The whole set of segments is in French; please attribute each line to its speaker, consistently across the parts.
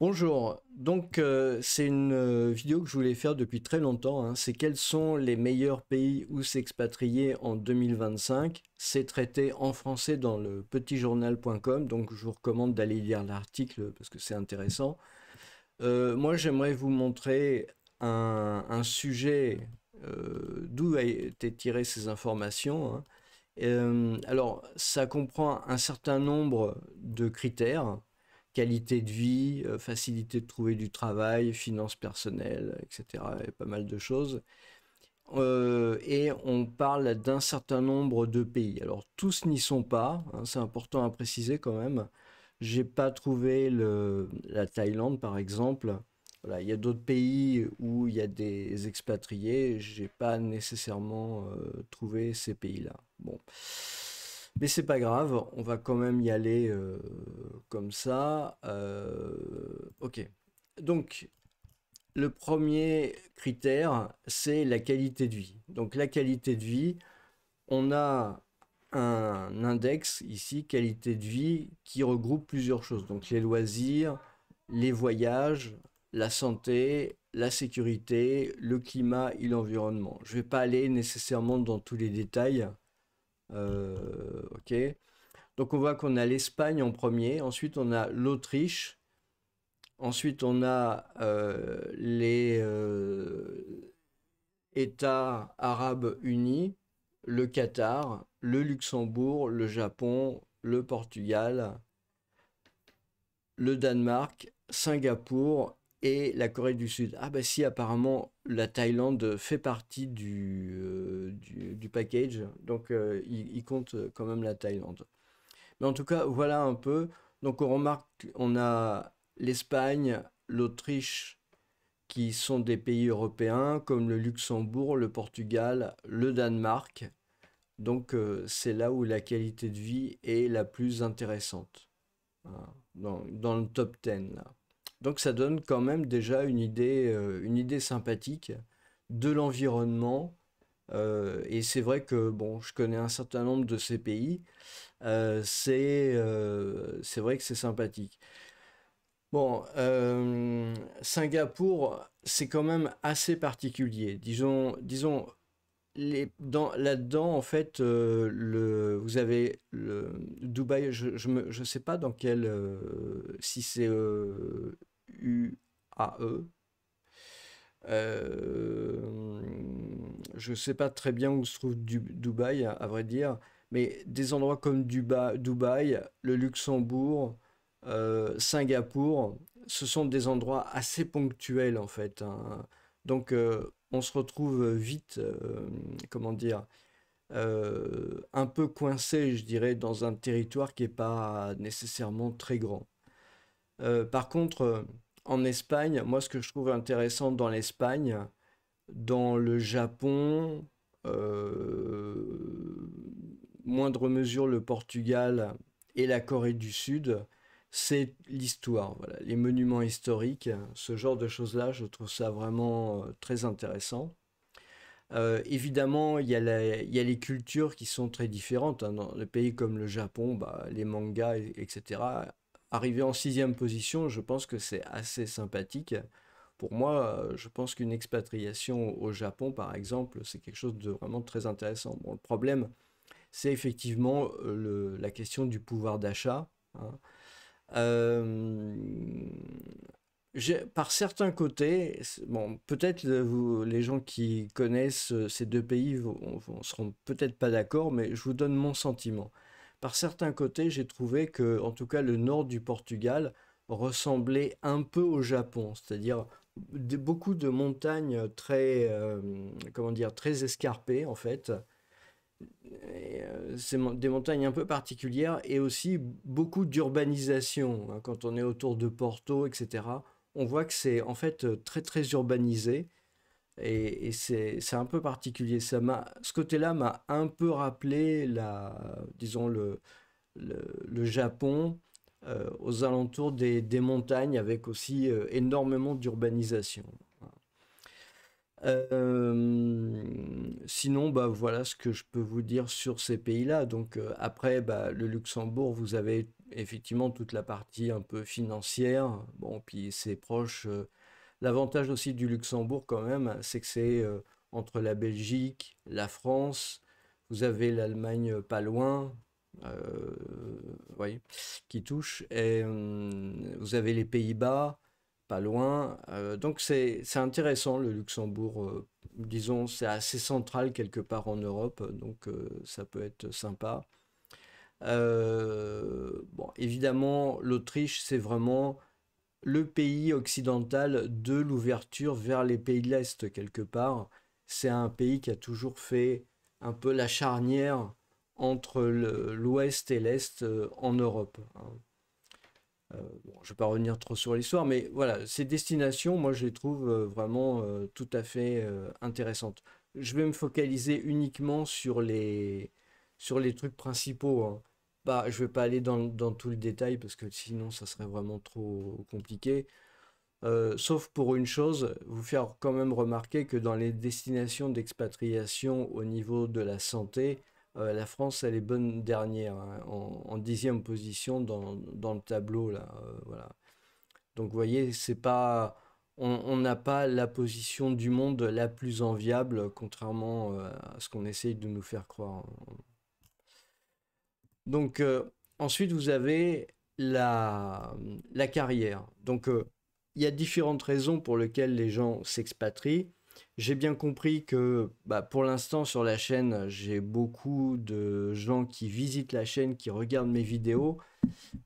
Speaker 1: Bonjour, donc c'est une vidéo que je voulais faire depuis très longtemps, hein. C'est quels sont les meilleurs pays où s'expatrier en 2025. C'est traité en français dans le petitjournal.com, donc je vous recommande d'aller lire l'article parce que c'est intéressant. Moi j'aimerais vous montrer un sujet d'où a été tirées ces informations, hein. Alors ça comprend un certain nombre de critères qualité de vie, facilité de trouver du travail, finances personnelles, etc. Et pas mal de choses. Et on parle d'un certain nombre de pays. Alors tous n'y sont pas, hein, c'est important à préciser quand même. J'ai pas trouvé la Thaïlande par exemple. Voilà, il y a d'autres pays où il y a des expatriés. J'ai pas nécessairement trouvé ces pays-là. Bon, mais c'est pas grave, on va quand même y aller comme ça. Ok. Donc, le premier critère, c'est la qualité de vie. Donc, la qualité de vie, on a un index ici, qualité de vie, qui regroupe plusieurs choses. Donc, les loisirs, les voyages, la santé, la sécurité, le climat et l'environnement. Je ne vais pas aller nécessairement dans tous les détails. Ok. Donc on voit qu'on a l'Espagne en premier, ensuite on a l'Autriche, ensuite on a les États arabes unis, le Qatar, le Luxembourg, le Japon, le Portugal, le Danemark, Singapour et la Corée du Sud. Ah bah si, apparemment la Thaïlande fait partie du package, donc il compte quand même la Thaïlande. Mais en tout cas, voilà un peu. Donc on remarque, on a l'Espagne, l'Autriche, qui sont des pays européens, comme le Luxembourg, le Portugal, le Danemark. Donc c'est là où la qualité de vie est la plus intéressante, hein, dans le top 10, là. Donc ça donne quand même déjà une idée sympathique de l'environnement. Et c'est vrai que bon, je connais un certain nombre de ces pays. C'est vrai que c'est sympathique. Bon, Singapour, c'est quand même assez particulier. Disons là-dedans, en fait, vous avez le Dubaï, je sais pas dans quel, si c'est UAE. Euh, je sais pas très bien où se trouve Dubaï, à vrai dire, mais des endroits comme Dubaï, le Luxembourg, Singapour, ce sont des endroits assez ponctuels en fait, hein. Donc on se retrouve vite, comment dire, un peu coincé, je dirais, dans un territoire qui n'est pas nécessairement très grand. Par contre, en Espagne, moi ce que je trouve intéressant dans l'Espagne, dans le Japon, moindre mesure le Portugal et la Corée du Sud, c'est l'histoire. Voilà, les monuments historiques, ce genre de choses-là, je trouve ça vraiment très intéressant. Évidemment, il y a les cultures qui sont très différentes, hein. Dans les pays comme le Japon, bah, les mangas, etc. Arriver en sixième position, je pense que c'est assez sympathique. Pour moi, je pense qu'une expatriation au Japon, par exemple, c'est quelque chose de vraiment très intéressant. Bon, le problème, c'est effectivement la question du pouvoir d'achat, hein. Euh, par certains côtés, bon, peut-être les gens qui connaissent ces deux pays seront peut-être pas d'accord, mais je vous donne mon sentiment. Par certains côtés, j'ai trouvé que, en tout cas, le nord du Portugal ressemblait un peu au Japon, c'est-à-dire beaucoup de montagnes très, comment dire, très escarpées en fait. C'est des montagnes un peu particulières et aussi beaucoup d'urbanisation, hein. Quand on est autour de Porto, etc., on voit que c'est en fait très très urbanisé et c'est un peu particulier. Ce côté-là m'a un peu rappelé disons le Japon, aux alentours des montagnes avec aussi énormément d'urbanisation. Sinon, bah, voilà ce que je peux vous dire sur ces pays-là. Donc après, bah, le Luxembourg, vous avez effectivement toute la partie un peu financière. Bon, puis c'est proche. L'avantage aussi du Luxembourg quand même, c'est que c'est entre la Belgique, la France, vous avez l'Allemagne pas loin, euh, oui, qui touche, et vous avez les Pays-Bas pas loin. Donc c'est intéressant le Luxembourg. Disons, c'est assez central quelque part en Europe, donc ça peut être sympa. Bon, évidemment, l'Autriche, c'est vraiment le pays occidental de l'ouverture vers les pays de l'Est, quelque part. C'est un pays qui a toujours fait un peu la charnière entre l'Ouest et l'Est en Europe, hein. Bon, je ne vais pas revenir trop sur l'histoire, mais voilà, ces destinations, moi, je les trouve vraiment tout à fait intéressantes. Je vais me focaliser uniquement sur les trucs principaux, hein. Bah, je ne vais pas aller dans tout le détail parce que sinon, ça serait vraiment trop compliqué. Sauf pour une chose, vous faire quand même remarquer que dans les destinations d'expatriation au niveau de la santé, la France, elle est bonne dernière, hein, en 10e position dans le tableau, là. Voilà. Donc, vous voyez, c'est pas, on n'a pas la position du monde la plus enviable, contrairement à ce qu'on essaye de nous faire croire. Donc, ensuite, vous avez la, la carrière. Donc, il y a différentes raisons pour lesquelles les gens s'expatrient. J'ai bien compris que bah, pour l'instant, sur la chaîne, j'ai beaucoup de gens qui visitent la chaîne, qui regardent mes vidéos.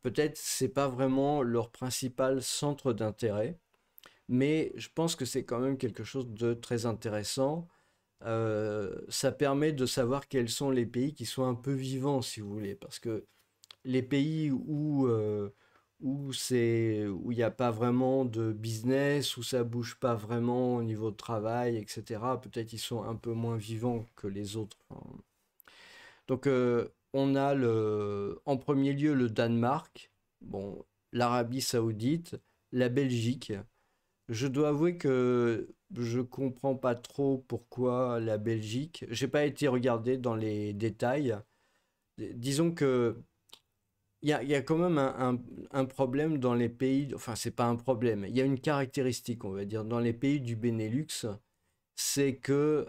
Speaker 1: Peut-être c'est pas vraiment leur principal centre d'intérêt, mais je pense que c'est quand même quelque chose de très intéressant. Ça permet de savoir quels sont les pays qui sont un peu vivants, si vous voulez, parce que les pays où il n'y a pas vraiment de business, où ça bouge pas vraiment au niveau de travail, etc., peut-être ils sont un peu moins vivants que les autres, hein. Donc on a en premier lieu le Danemark, bon, l'Arabie Saoudite, la Belgique. Je dois avouer que je comprends pas trop pourquoi la Belgique. J'ai pas été regardé dans les détails. Disons que il y a quand même un problème dans les pays, enfin c'est pas un problème, il y a une caractéristique, on va dire, dans les pays du Benelux, c'est que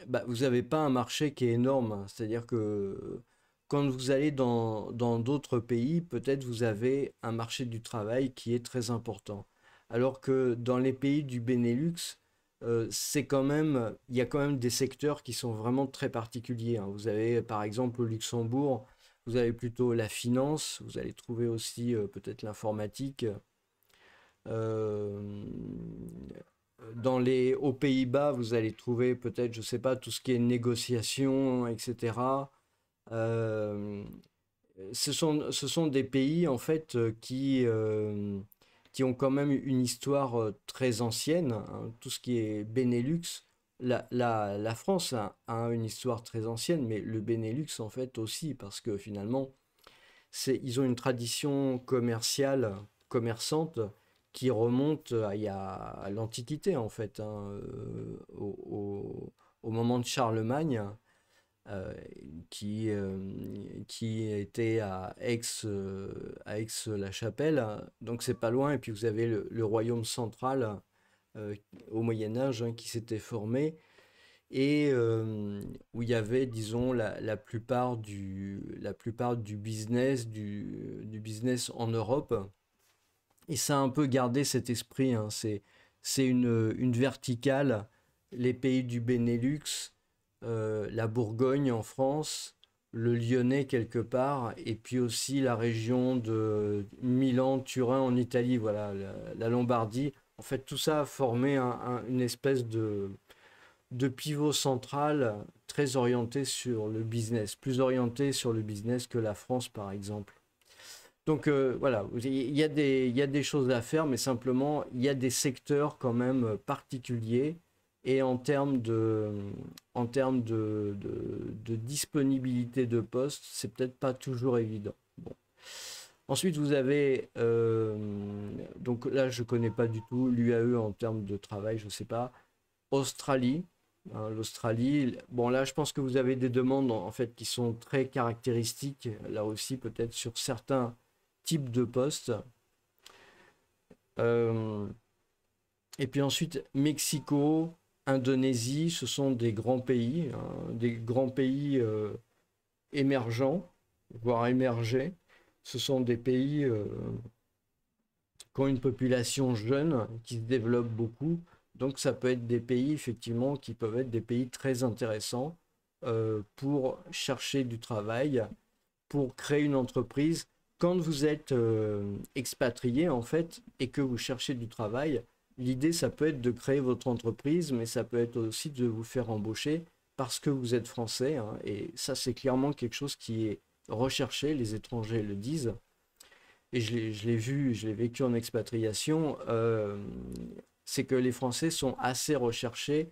Speaker 1: bah, vous n'avez pas un marché qui est énorme, hein. C'est-à-dire que quand vous allez dans d'autres pays, peut-être vous avez un marché du travail qui est très important. Alors que dans les pays du Benelux, c'est quand même, il y a quand même des secteurs qui sont vraiment très particuliers, hein. Vous avez par exemple au Luxembourg, vous avez plutôt la finance, vous allez trouver aussi peut-être l'informatique. Euh, aux Pays-Bas, vous allez trouver peut-être, je sais pas, tout ce qui est négociation, etc. Euh, ce sont des pays en fait qui ont quand même une histoire très ancienne, hein. Tout ce qui est Benelux, la France a une histoire très ancienne, mais le Benelux en fait aussi, parce que finalement, ils ont une tradition commerciale, commerçante, qui remonte à l'Antiquité, en fait, hein, au moment de Charlemagne, euh, qui était à Aix-la-Chapelle. Donc c'est pas loin, et puis vous avez le royaume central euh, au Moyen Âge, hein, qui s'était formé et où il y avait, disons, la plupart du business en Europe. Et ça a un peu gardé cet esprit, hein. C'est une verticale, les pays du Benelux, la Bourgogne en France, le Lyonnais quelque part, et puis aussi la région de Milan, Turin en Italie, voilà, la Lombardie. En fait, tout ça a formé une espèce de pivot central très orienté sur le business, plus orienté sur le business que la France par exemple. Donc voilà, il y a des choses à faire, mais simplement il y a des secteurs quand même particuliers et en termes de disponibilité de postes, c'est peut-être pas toujours évident. Bon. Ensuite, vous avez, donc là je connais pas du tout l'UAE en termes de travail, je sais pas. Australie. Hein, l'Australie, bon là je pense que vous avez des demandes en fait qui sont très caractéristiques, là aussi peut-être sur certains types de postes. Euh, et puis ensuite Mexico, Indonésie, ce sont des grands pays, hein, des grands pays émergents, voire émergés. Ce sont des pays qui ont une population jeune, qui se développe beaucoup. Donc ça peut être des pays, effectivement, qui peuvent être des pays très intéressants pour chercher du travail, pour créer une entreprise. Quand vous êtes expatrié, en fait, et que vous cherchez du travail, l'idée, ça peut être de créer votre entreprise, mais ça peut être aussi de vous faire embaucher parce que vous êtes français, hein, et ça, c'est clairement quelque chose qui est recherché, les étrangers le disent. Et je l'ai vu, je l'ai vécu en expatriation, c'est que les Français sont assez recherchés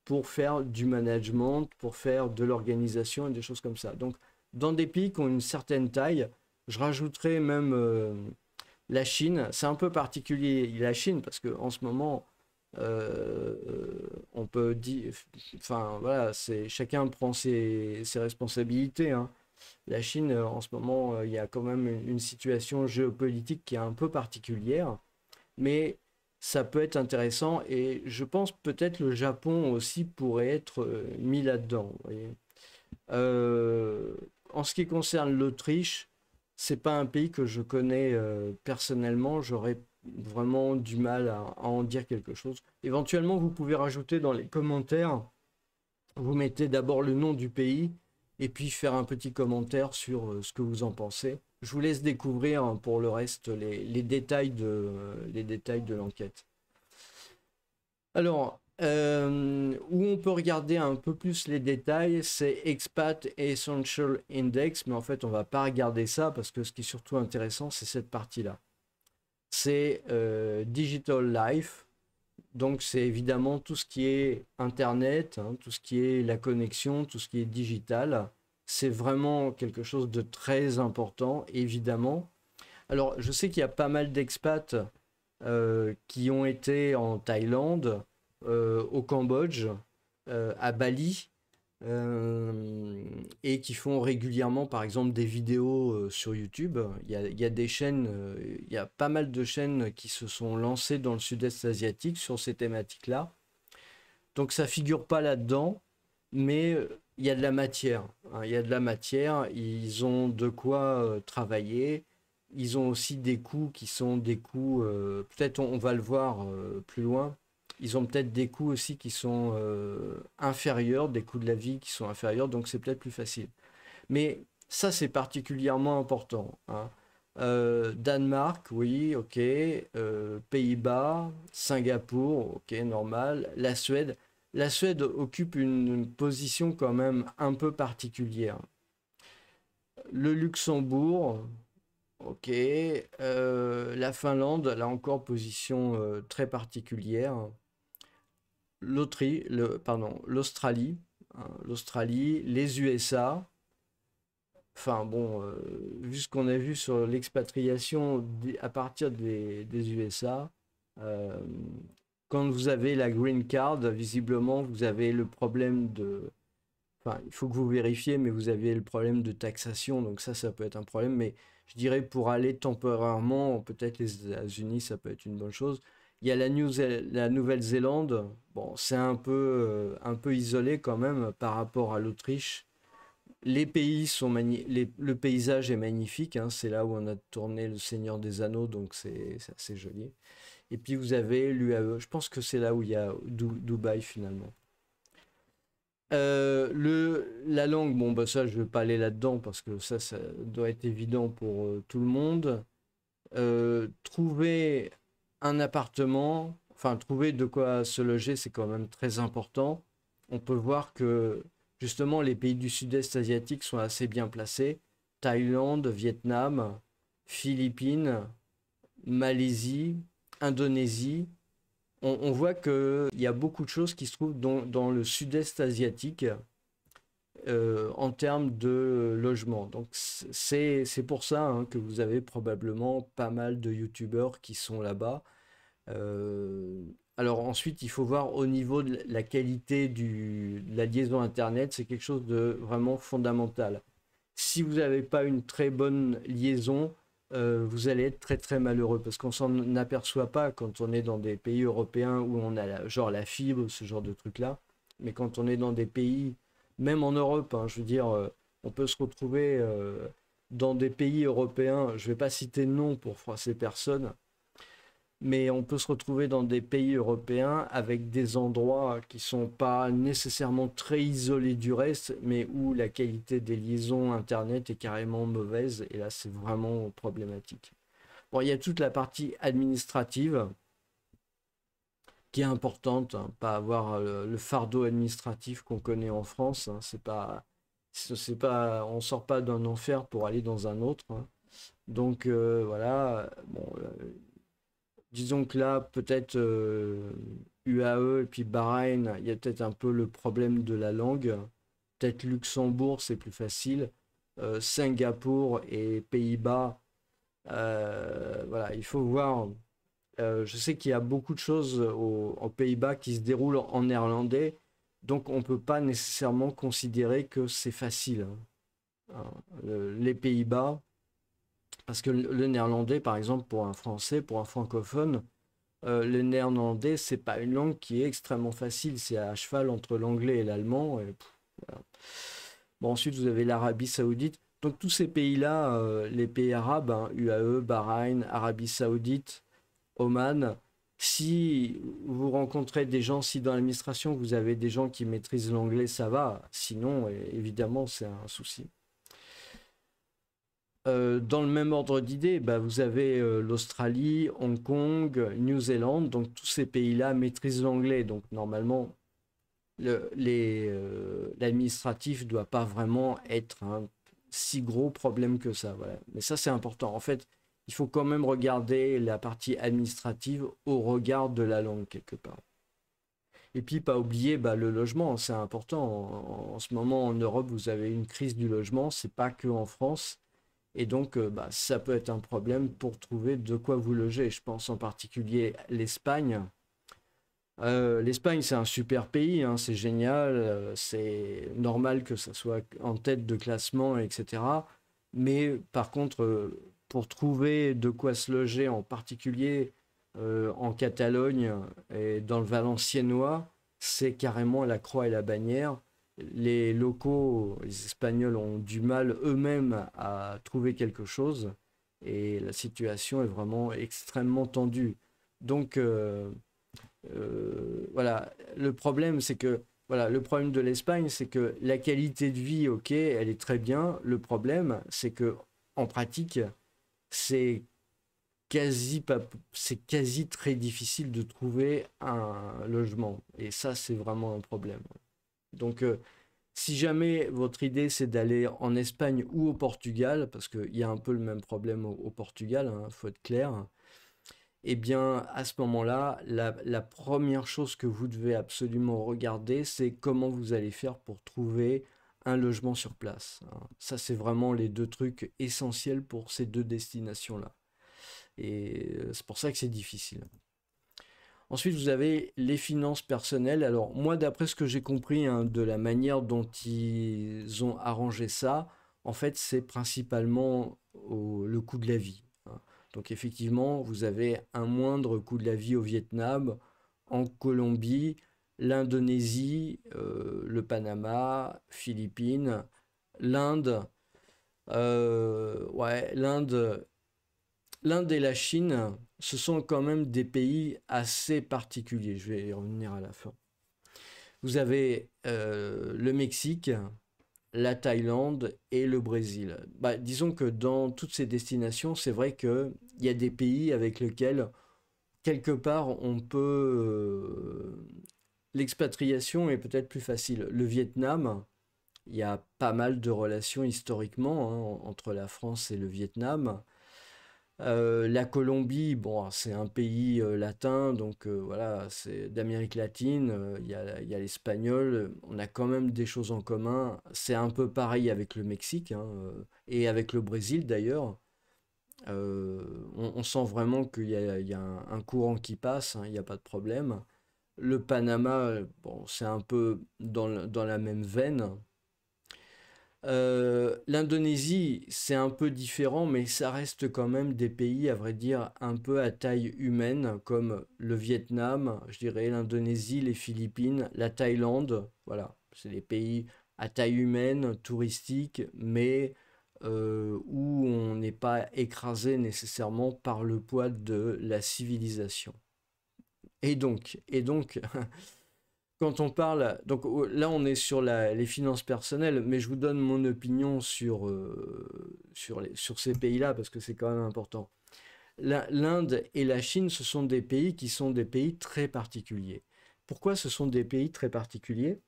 Speaker 1: pour faire du management, pour faire de l'organisation et des choses comme ça. Donc, dans des pays qui ont une certaine taille, je rajouterais même la Chine. C'est un peu particulier la Chine parce qu'en ce moment, euh, on peut dire, enfin voilà, c'est chacun prend ses responsabilités, hein. La Chine, en ce moment, il y a quand même une situation géopolitique qui est un peu particulière, mais ça peut être intéressant et je pense peut-être le Japon aussi pourrait être mis là-dedans. Vous voyez. En ce qui concerne l'Autriche, c'est pas un pays que je connais personnellement, j'aurais vraiment du mal à en dire quelque chose. Éventuellement, vous pouvez rajouter dans les commentaires, vous mettez d'abord le nom du pays et puis faire un petit commentaire sur ce que vous en pensez. Je vous laisse découvrir pour le reste les détails de l'enquête. Alors, où on peut regarder un peu plus les détails, c'est Expat Essential Index, mais en fait, on va pas regarder ça parce que ce qui est surtout intéressant, c'est cette partie-là. C'est Digital Life, donc c'est évidemment tout ce qui est Internet, hein, tout ce qui est la connexion, tout ce qui est digital. C'est vraiment quelque chose de très important, évidemment. Alors, je sais qu'il y a pas mal d'expats qui ont été en Thaïlande, au Cambodge, à Bali, et qui font régulièrement, par exemple, des vidéos sur YouTube. Il y a des chaînes, il y a pas mal de chaînes qui se sont lancées dans le sud-est asiatique sur ces thématiques-là. Donc ça figure pas là-dedans, mais il y a de la matière, hein, il y a de la matière, ils ont de quoi travailler. Ils ont aussi des coûts qui sont des coûts, peut-être on va le voir plus loin, ils ont peut-être des coûts aussi qui sont inférieurs, des coûts de la vie qui sont inférieurs, donc c'est peut-être plus facile. Mais ça, c'est particulièrement important, hein. Danemark, oui, ok. Pays-Bas, Singapour, ok, normal. La Suède occupe une position quand même un peu particulière. Le Luxembourg, ok. La Finlande, là encore, position très particulière. L'Australie, hein, l'Australie, les USA. Enfin bon, vu ce qu'on a vu sur l'expatriation à partir des USA, euh, quand vous avez la green card, visiblement, vous avez le problème de... Enfin, il faut que vous vérifiez, mais vous avez le problème de taxation, donc ça peut être un problème. Mais je dirais pour aller temporairement, peut-être les États-Unis, ça peut être une bonne chose. Il y a la Nouvelle-Zélande. Bon, c'est un peu isolé quand même par rapport à l'Autriche. Les pays sont le paysage est magnifique, hein, c'est là où on a tourné Le Seigneur des Anneaux, donc c'est assez joli. Et puis vous avez l'UAE, je pense que c'est là où il y a Dubaï finalement. La langue, bon bah ça je vais pas aller là-dedans parce que ça doit être évident pour tout le monde. Trouver un appartement, enfin trouver de quoi se loger, c'est quand même très important. On peut voir que justement les pays du sud-est asiatique sont assez bien placés. Thaïlande, Vietnam, Philippines, Malaisie, Indonésie. On voit qu'il y a beaucoup de choses qui se trouvent dans le sud-est asiatique en termes de logement. Donc c'est pour ça, hein, que vous avez probablement pas mal de youtubeurs qui sont là-bas Euh, alors ensuite, il faut voir au niveau de la qualité de la liaison Internet, c'est quelque chose de vraiment fondamental. Si vous n'avez pas une très bonne liaison, vous allez être très très malheureux parce qu'on s'en aperçoit pas quand on est dans des pays européens où on a genre la fibre, ce genre de trucs-là. Mais quand on est dans des pays, même en Europe, hein, je veux dire, on peut se retrouver dans des pays européens, je ne vais pas citer de nom pour froisser personne, mais on peut se retrouver dans des pays européens avec des endroits qui sont pas nécessairement très isolés du reste, mais où la qualité des liaisons Internet est carrément mauvaise, et là c'est vraiment problématique. Bon, il y a toute la partie administrative qui est importante, hein, pas avoir le fardeau administratif qu'on connaît en France, hein, c'est pas, on sort pas d'un enfer pour aller dans un autre, hein. Donc voilà, bon, disons que là, peut-être UAE et puis Bahreïn, il y a peut-être un peu le problème de la langue. Peut-être Luxembourg, c'est plus facile. Singapour et Pays-Bas, voilà, il faut voir. Je sais qu'il y a beaucoup de choses aux Pays-Bas qui se déroulent en néerlandais, donc on ne peut pas nécessairement considérer que c'est facile, hein. Les Pays-Bas, parce que le néerlandais, par exemple, pour un français, pour un francophone, le néerlandais, c'est pas une langue qui est extrêmement facile. C'est à cheval entre l'anglais et l'allemand. Voilà. Bon, ensuite, vous avez l'Arabie Saoudite. Donc, tous ces pays-là, les pays arabes, hein, UAE, Bahreïn, Arabie Saoudite, Oman, si vous rencontrez des gens, si dans l'administration vous avez des gens qui maîtrisent l'anglais, ça va. Sinon, évidemment, c'est un souci. Dans le même ordre d'idée, bah, vous avez l'Australie, Hong Kong, New Zealand, donc tous ces pays-là maîtrisent l'anglais, donc normalement l'administratif ne doit pas vraiment être un si gros problème que ça. Voilà. Mais ça c'est important. En fait, il faut quand même regarder la partie administrative au regard de la langue quelque part. Et puis pas oublier bah, le logement, c'est important. En ce moment en Europe, vous avez une crise du logement, c'est pas que en France. Et donc, bah, ça peut être un problème pour trouver de quoi vous loger. Je pense en particulier l'Espagne. L'Espagne, c'est un super pays, hein, c'est génial, c'est normal que ça soit en tête de classement, etc. Mais par contre, pour trouver de quoi se loger, en particulier en Catalogne et dans le Valenciennois, c'est carrément la croix et la bannière. Les locaux, les Espagnols ont du mal eux-mêmes à trouver quelque chose et la situation est vraiment extrêmement tendue. Donc, voilà, le problème, c'est que voilà, le problème de l'Espagne, c'est que la qualité de vie, ok, elle est très bien. Le problème, c'est que en pratique, c'est quasi pas, c'est quasi très difficile de trouver un logement. Et ça, c'est vraiment un problème. Donc, si jamais votre idée c'est d'aller en Espagne ou au Portugal, parce qu'il y a un peu le même problème au Portugal, il faut être clair, eh bien, à ce moment-là, la première chose que vous devez absolument regarder, c'est comment vous allez faire pour trouver un logement sur place, hein. Ça, c'est vraiment les deux trucs essentiels pour ces deux destinations-là. Et c'est pour ça que c'est difficile. Ensuite, vous avez les finances personnelles. Alors, moi, d'après ce que j'ai compris hein, de la manière dont ils ont arrangé ça, en fait, c'est principalement le coût de la vie, hein. Donc, effectivement, vous avez un moindre coût de la vie au Vietnam, en Colombie, l'Indonésie, le Panama, Philippines, l'Inde. Ouais, l'Inde et la Chine, ce sont quand même des pays assez particuliers. Je vais y revenir à la fin. Vous avez le Mexique, la Thaïlande et le Brésil. Bah, disons que dans toutes ces destinations, c'est vrai qu'il y a des pays avec lesquels, quelque part, on peut... l'expatriation est peut-être plus facile. Le Vietnam, il y a pas mal de relations historiquement hein, entre la France et le Vietnam. La Colombie, bon, c'est un pays latin, donc voilà, c'est d'Amérique latine. Il y a l'espagnol. On a quand même des choses en commun. C'est un peu pareil avec le Mexique hein, et avec le Brésil d'ailleurs. On sent vraiment qu'il y a un courant qui passe, hein, il n'y a pas de problème. Le Panama, bon, c'est un peu dans la même veine. L'Indonésie, c'est un peu différent, mais ça reste quand même des pays, à vrai dire, un peu à taille humaine, comme le Vietnam, je dirais l'Indonésie, les Philippines, la Thaïlande. Voilà, c'est des pays à taille humaine, touristiques, mais où on n'est pas écrasé nécessairement par le poids de la civilisation. Et donc, quand on parle, donc là on est sur les finances personnelles, mais je vous donne mon opinion sur ces pays-là parce que c'est quand même important. L'Inde et la Chine, ce sont des pays qui sont des pays très particuliers. Pourquoi ce sont des pays très particuliers?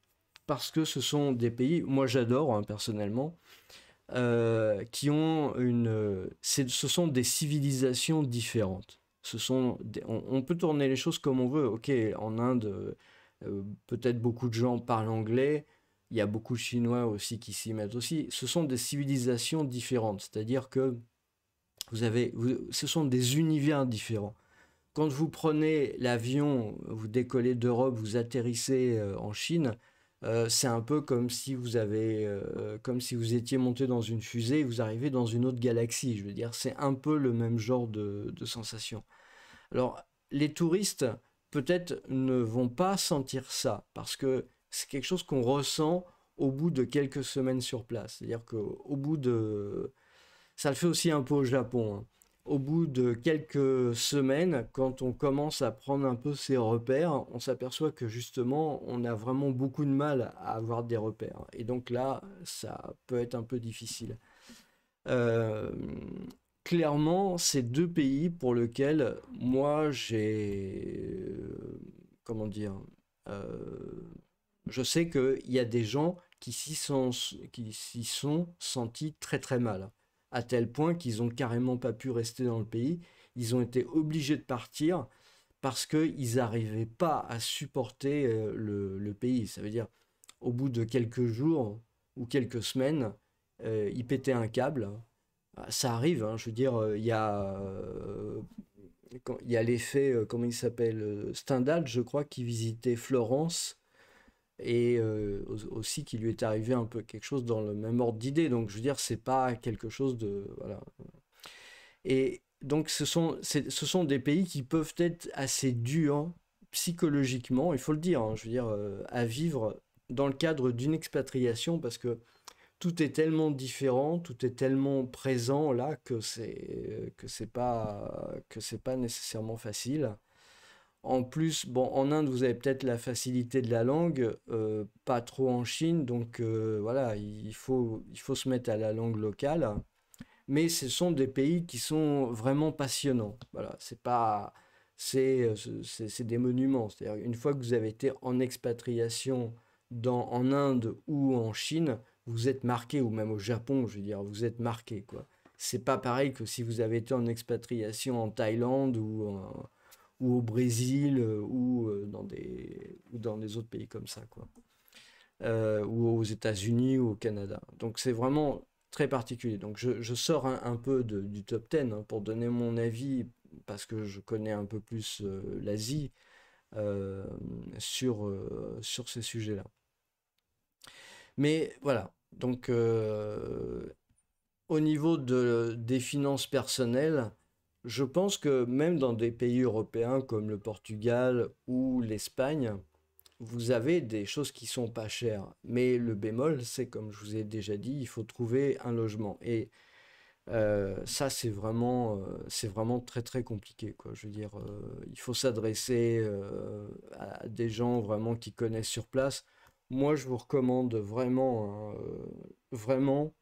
Speaker 1: Parce que ce sont des pays, moi j'adore hein, personnellement, qui ont ce sont des civilisations différentes. On peut tourner les choses comme on veut. Ok, en Inde, peut-être beaucoup de gens parlent anglais. Il y a beaucoup de Chinois aussi qui s'y mettent aussi. Ce sont des civilisations différentes, c'est-à-dire que ce sont des univers différents. Quand vous prenez l'avion, vous décollez d'Europe, vous atterrissez en Chine, c'est un peu comme si vous étiez monté dans une fusée et vous arrivez dans une autre galaxie. Je veux dire, c'est un peu le même genre de sensation. Alors, les touristes, peut-être, ne vont pas sentir ça parce que c'est quelque chose qu'on ressent au bout de quelques semaines sur place. C'est-à-dire qu'au bout de ça le fait aussi un peu au Japon, hein. Au bout de quelques semaines, quand on commence à prendre un peu ses repères, on s'aperçoit que justement, on a vraiment beaucoup de mal à avoir des repères. Et donc là, ça peut être un peu difficile. Euh, Clairement, c'est deux pays pour lesquels moi comment dire, euh, je sais qu'il y a des gens qui s'y sont sentis très très mal, à tel point qu'ils ont carrément pas pu rester dans le pays. Ils ont été obligés de partir parce qu'ils n'arrivaient pas à supporter le pays. Ça veut dire, au bout de quelques jours ou quelques semaines, ils pétaient un câble. Ça arrive, hein, je veux dire, il y a l'effet, comment il s'appelle, Stendhal, je crois, qui visitait Florence et aussi qui lui est arrivé un peu quelque chose dans le même ordre d'idée. Donc, je veux dire, c'est pas quelque chose de. Voilà. Et donc, ce sont des pays qui peuvent être assez durs psychologiquement, il faut le dire, hein, je veux dire, à vivre dans le cadre d'une expatriation parce que tout est tellement différent, tout est tellement présent là que c'est pas nécessairement facile. En plus, bon, en Inde, vous avez peut-être la facilité de la langue, pas trop en Chine, donc voilà, il faut se mettre à la langue locale. Mais ce sont des pays qui sont vraiment passionnants. Voilà, c'est pas, c'est des monuments. C'est-à-dire, une fois que vous avez été en expatriation en Inde ou en Chine, vous êtes marqué, ou même au Japon, je veux dire, vous êtes marqué, quoi. C'est pas pareil que si vous avez été en expatriation en Thaïlande ou au Brésil ou dans des autres pays comme ça, quoi. Ou aux États-Unis ou au Canada. Donc c'est vraiment très particulier. Donc je sors un peu du top 10 hein, pour donner mon avis parce que je connais un peu plus l'Asie euh, sur ces sujets-là. Mais voilà, donc au niveau des finances personnelles, je pense que même dans des pays européens comme le Portugal ou l'Espagne, vous avez des choses qui sont pas chères. Mais le bémol, c'est comme je vous ai déjà dit, il faut trouver un logement. Et ça, c'est vraiment très très compliqué, quoi. Je veux dire, il faut s'adresser à des gens vraiment qui connaissent sur place. Moi, je vous recommande vraiment, hein, vraiment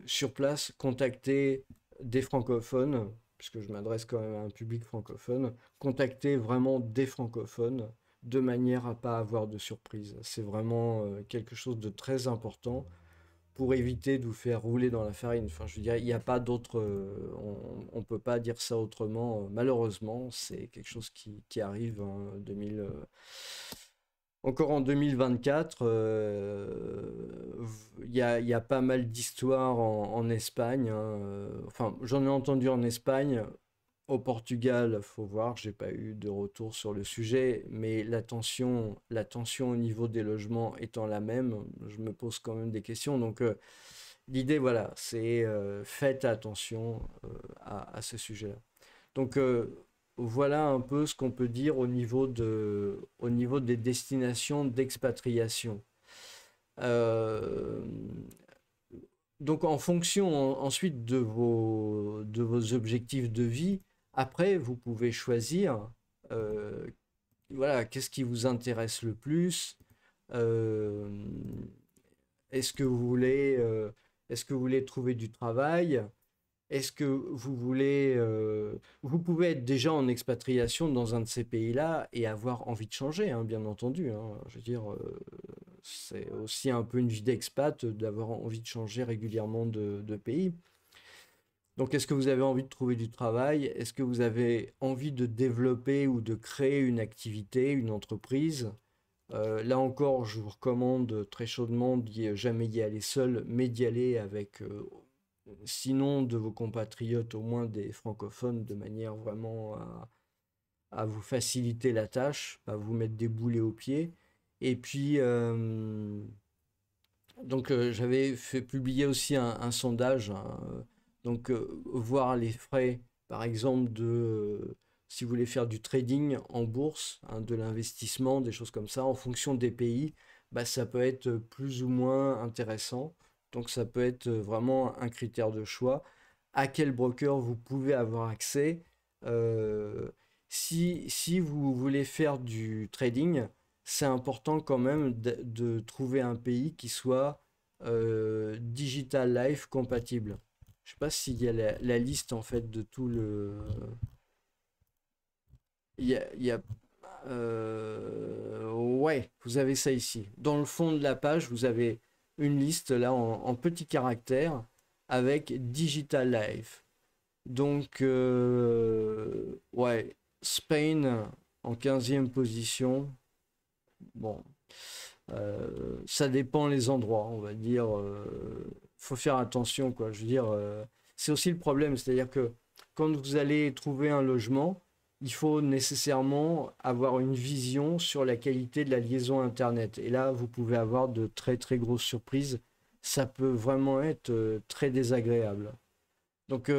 Speaker 1: sur place, contacter des francophones, puisque je m'adresse quand même à un public francophone, contacter vraiment des francophones de manière à pas avoir de surprise. C'est vraiment quelque chose de très important pour éviter de vous faire rouler dans la farine. Enfin, je veux dire, il n'y a pas d'autre, on ne peut pas dire ça autrement. Malheureusement, c'est quelque chose qui arrive en Encore en 2024, il y a pas mal d'histoires en Espagne, hein, enfin, j'en ai entendu en Espagne. Au Portugal, faut voir, j'ai pas eu de retour sur le sujet, mais la tension au niveau des logements étant la même, je me pose quand même des questions. Donc l'idée, voilà, c'est faites attention à ce sujet-là. Donc voilà un peu ce qu'on peut dire au niveau des destinations d'expatriation. Euh, donc en fonction ensuite de vos objectifs de vie, après vous pouvez choisir euh, voilà, qu'est-ce qui vous intéresse le plus. Euh, est-ce que vous voulez, est-ce que vous voulez trouver du travail? Est-ce que vous voulez... vous pouvez être déjà en expatriation dans un de ces pays-là et avoir envie de changer, hein, bien entendu, hein. Je veux dire, c'est aussi un peu une vie d'expat d'avoir envie de changer régulièrement de pays. Donc, est-ce que vous avez envie de trouver du travail? Est-ce que vous avez envie de développer ou de créer une activité, une entreprise? Là encore, je vous recommande très chaudement d'y jamais y aller seul, mais d'y aller avec, sinon de vos compatriotes, au moins des francophones, de manière vraiment à vous faciliter la tâche, à vous mettre des boulets aux pieds. Et puis, donc j'avais fait publier aussi un sondage, hein, donc voir les frais, par exemple, si vous voulez faire du trading en bourse, hein, de l'investissement, des choses comme ça, en fonction des pays, bah, ça peut être plus ou moins intéressant. Donc ça peut être vraiment un critère de choix. À quel broker vous pouvez avoir accès? Euh, si vous voulez faire du trading, c'est important quand même de trouver un pays qui soit Digital Life compatible. Je sais pas s'il y a la liste en fait de tout le. Il y a ouais, vous avez ça ici. Dans le fond de la page, vous avez une liste là en petits caractères avec Digital Life. Donc, ouais, Spain en 15e position. Bon, ça dépend les endroits, on va dire. Faut faire attention, quoi. Je veux dire, c'est aussi le problème, c'est-à-dire que quand vous allez trouver un logement, il faut nécessairement avoir une vision sur la qualité de la liaison Internet. Et là, vous pouvez avoir de très très grosses surprises. Ça peut vraiment être très désagréable. Donc,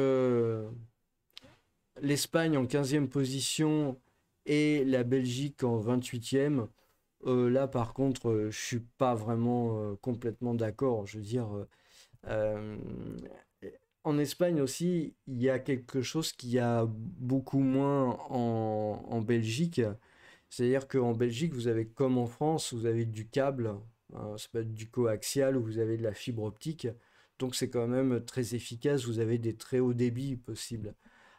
Speaker 1: l'Espagne en 15e position et la Belgique en 28e. Là, par contre, je suis pas vraiment complètement d'accord. Je veux dire, euh, en Espagne aussi, il y a quelque chose qu'il y a beaucoup moins en Belgique. C'est-à-dire qu'en Belgique, vous avez comme en France, vous avez du câble, hein, ça peut être du coaxial ou vous avez de la fibre optique. Donc c'est quand même très efficace, vous avez des très hauts débits possibles.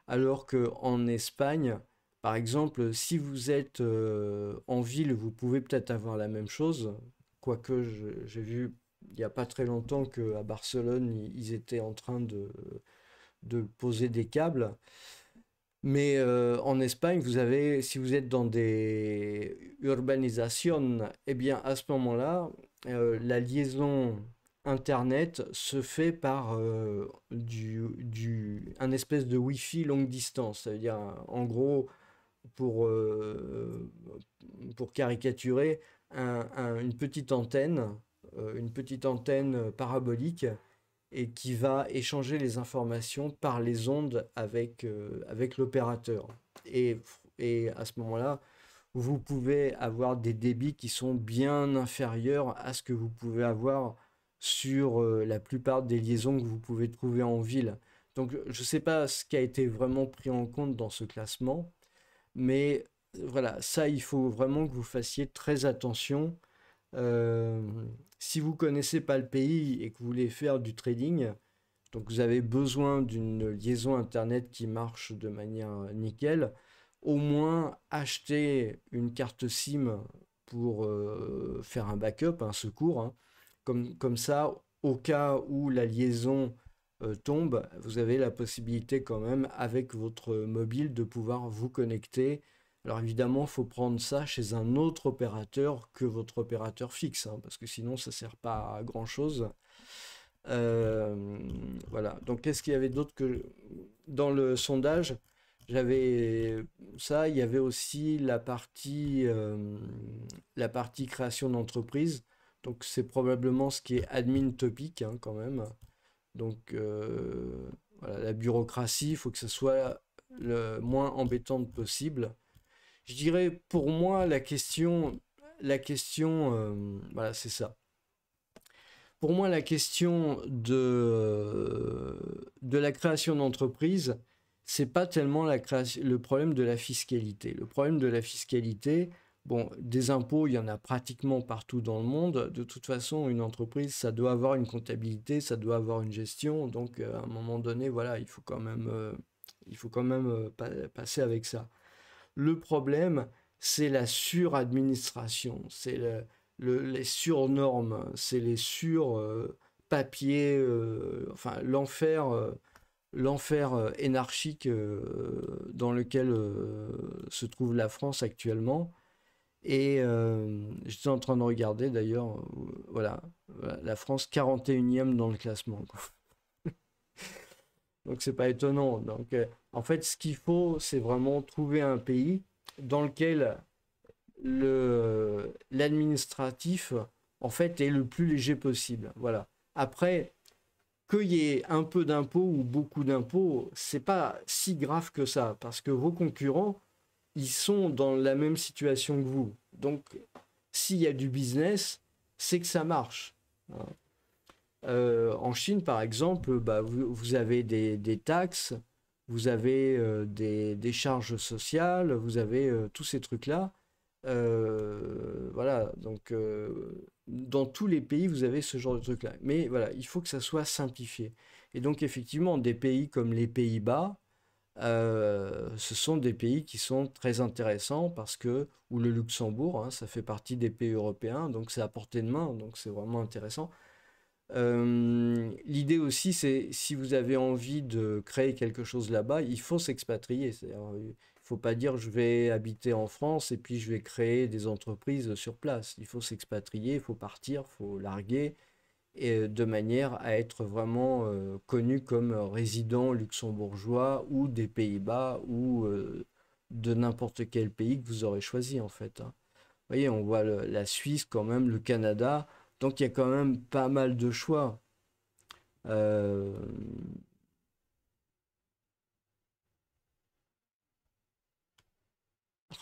Speaker 1: Alors qu'en Espagne, par exemple, si vous êtes en ville, vous pouvez peut-être avoir la même chose. Quoique j'ai vu il n'y a pas très longtemps qu'à Barcelone, ils étaient en train de poser des câbles. Mais en Espagne, vous avez, si vous êtes dans des urbanisations, eh bien à ce moment-là, la liaison Internet se fait par un espèce de Wi-Fi longue distance. Ça veut dire, en gros, pour, euh, pour caricaturer, une petite antenne parabolique et qui va échanger les informations par les ondes avec l'opérateur. Et, et à ce moment-là, vous pouvez avoir des débits qui sont bien inférieurs à ce que vous pouvez avoir sur la plupart des liaisons que vous pouvez trouver en ville. Donc je ne sais pas ce qui a été vraiment pris en compte dans ce classement, mais voilà, ça, il faut vraiment que vous fassiez très attention. Euh, Si vous connaissez pas le pays et que vous voulez faire du trading, donc vous avez besoin d'une liaison Internet qui marche de manière nickel, au moins acheter une carte SIM pour faire un backup, un secours, hein. Comme ça, au cas où la liaison tombe, vous avez la possibilité quand même avec votre mobile de pouvoir vous connecter Alors évidemment, il faut prendre ça chez un autre opérateur que votre opérateur fixe, hein, parce que sinon ça ne sert pas à grand-chose. Euh, voilà. Donc qu'est-ce qu'il y avait d'autre que dans le sondage? J'avais ça, il y avait aussi la partie création d'entreprise. Donc c'est probablement ce qui est admin topic, hein, quand même. Donc voilà, la bureaucratie, il faut que ce soit le moins embêtante possible. Je dirais pour moi voilà, c'est ça. Pour moi, la question de la création d'entreprise, c'est pas tellement le problème de la fiscalité. Le problème de la fiscalité, bon, des impôts, il y en a pratiquement partout dans le monde. De toute façon, une entreprise, ça doit avoir une comptabilité, ça doit avoir une gestion. Donc, à un moment donné, voilà, il faut quand même passer avec ça. Le problème, c'est la suradministration, c'est les surnormes, c'est les sur-papiers, enfin l'enfer énarchique dans lequel se trouve la France actuellement. Et j'étais en train de regarder d'ailleurs, voilà, la France 41e dans le classement, quoi. Donc c'est pas étonnant. Donc en fait, ce qu'il faut, c'est vraiment trouver un pays dans lequel l'administratif, en fait, est le plus léger possible. Voilà. Après, qu'il y ait un peu d'impôts ou beaucoup d'impôts, c'est pas si grave que ça, parce que vos concurrents, ils sont dans la même situation que vous. Donc, s'il y a du business, c'est que ça marche. En Chine, par exemple, bah, vous avez des taxes, vous avez des charges sociales, vous avez tous ces trucs-là. Voilà, donc dans tous les pays, vous avez ce genre de truc-là. Mais voilà, il faut que ça soit simplifié. Et donc effectivement, des pays comme les Pays-Bas, ce sont des pays qui sont très intéressants parce que, ou le Luxembourg, hein, ça fait partie des pays européens, donc c'est à portée de main, donc c'est vraiment intéressant. L'idée aussi, c'est si vous avez envie de créer quelque chose là-bas, il faut s'expatrier. C'est-à-dire, il ne faut pas dire je vais habiter en France et puis je vais créer des entreprises sur place. Il faut s'expatrier, il faut partir, il faut larguer, et de manière à être vraiment connu comme résident luxembourgeois ou des Pays-Bas ou de n'importe quel pays que vous aurez choisi en fait, hein. Vous voyez, on voit la Suisse quand même, le Canada. Donc il y a quand même pas mal de choix. Euh,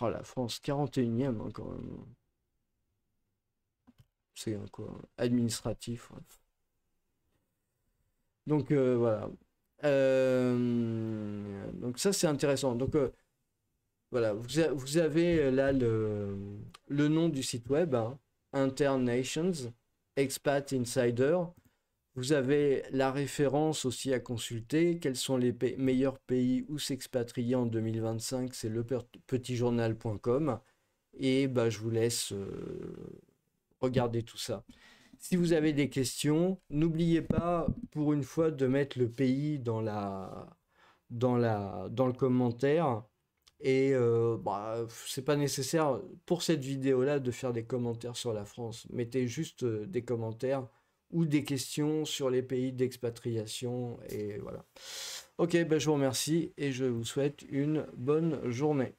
Speaker 1: Oh, la France, 41e, hein, quand même. C'est quoi? Administratif, ouais. Donc voilà. Donc ça c'est intéressant. Donc voilà, vous avez là le nom du site web, hein, Internations Expat Insider. Vous avez la référence aussi à consulter. Quels sont les meilleurs pays où s'expatrier en 2025? C'est lepetitjournal.com. Et bah, je vous laisse regarder tout ça. Si vous avez des questions, n'oubliez pas pour une fois de mettre le pays dans le commentaire. Et bah, c'est pas nécessaire pour cette vidéo-là de faire des commentaires sur la France. Mettez juste des commentaires ou des questions sur les pays d'expatriation. Et voilà. Ok, ben je vous remercie et je vous souhaite une bonne journée.